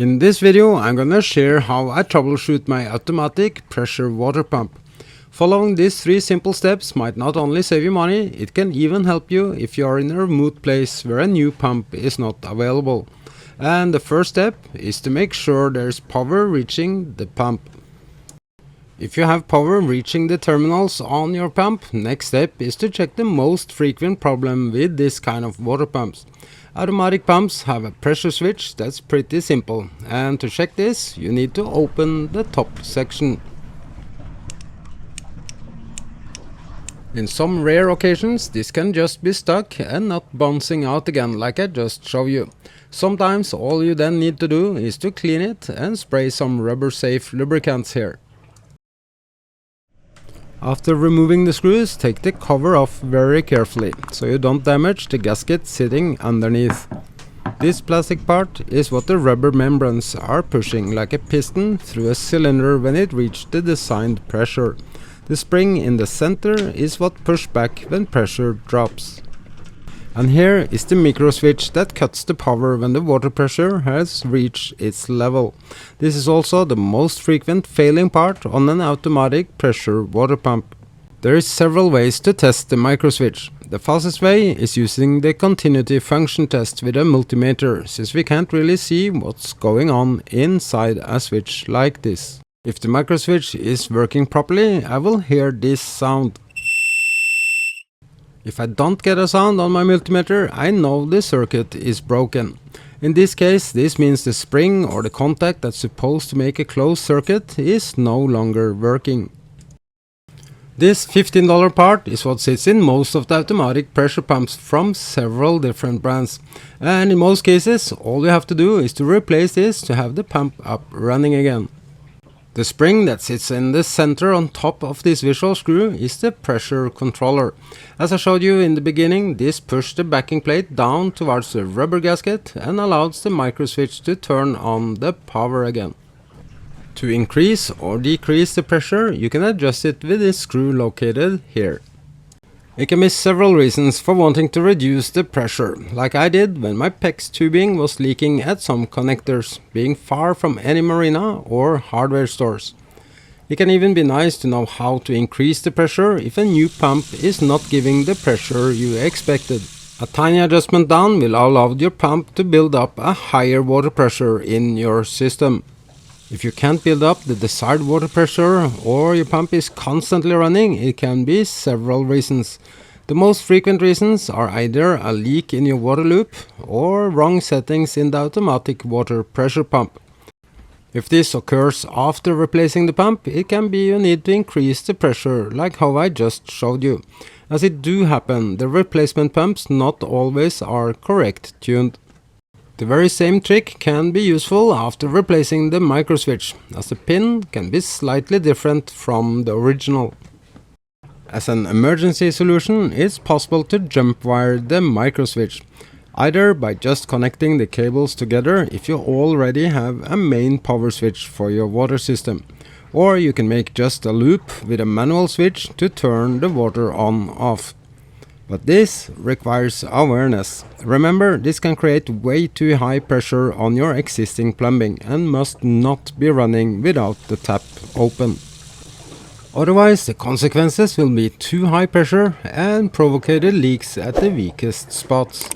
In this video I'm gonna share how I troubleshoot my automatic pressure water pump. Following these 3 simple steps might not only save you money, it can even help you if you are in a remote place where a new pump is not available. And the first step is to make sure there's power reaching the pump. If you have power reaching the terminals on your pump, next step is to check the most frequent problem with this kind of water pumps. Automatic pumps have a pressure switch that's pretty simple, and to check this you need to open the top section. In some rare occasions this can just be stuck and not bouncing out again like I just showed you. Sometimes all you then need to do is to clean it and spray some rubber safe lubricants here. After removing the screws, take the cover off very carefully, so you don't damage the gasket sitting underneath. This plastic part is what the rubber membranes are pushing like a piston through a cylinder when it reaches the designed pressure. The spring in the center is what pushes back when pressure drops. And here is the micro switch that cuts the power when the water pressure has reached its level. This is also the most frequent failing part on an automatic pressure water pump. There is several ways to test the micro switch. The fastest way is using the continuity function test with a multimeter, since we can't really see what's going on inside a switch like this. If the micro switch is working properly, I will hear this sound. If I don't get a sound on my multimeter, I know the circuit is broken. In this case, this means the spring or the contact that's supposed to make a closed circuit is no longer working. This $15 part is what sits in most of the automatic pressure pumps from several different brands. And in most cases, all you have to do is to replace this to have the pump up running again. The spring that sits in the center on top of this visual screw is the pressure controller. As I showed you in the beginning, this pushes the backing plate down towards the rubber gasket and allows the micro switch to turn on the power again. To increase or decrease the pressure, you can adjust it with this screw located here. It can be several reasons for wanting to reduce the pressure, like I did when my PEX tubing was leaking at some connectors, being far from any marina or hardware stores. It can even be nice to know how to increase the pressure if a new pump is not giving the pressure you expected. A tiny adjustment down will allow your pump to build up a higher water pressure in your system. If you can't build up the desired water pressure or your pump is constantly running, it can be several reasons. The most frequent reasons are either a leak in your water loop or wrong settings in the automatic water pressure pump. If this occurs after replacing the pump, it can be you need to increase the pressure, like how I just showed you. As it do happen, the replacement pumps not always are correct tuned. The very same trick can be useful after replacing the micro switch, as the pin can be slightly different from the original. As an emergency solution, it's possible to jump wire the micro switch, either by just connecting the cables together if you already have a main power switch for your water system, or you can make just a loop with a manual switch to turn the water on/off. But this requires awareness. Remember, this can create way too high pressure on your existing plumbing and must not be running without the tap open. Otherwise, the consequences will be too high pressure and provocated leaks at the weakest spots.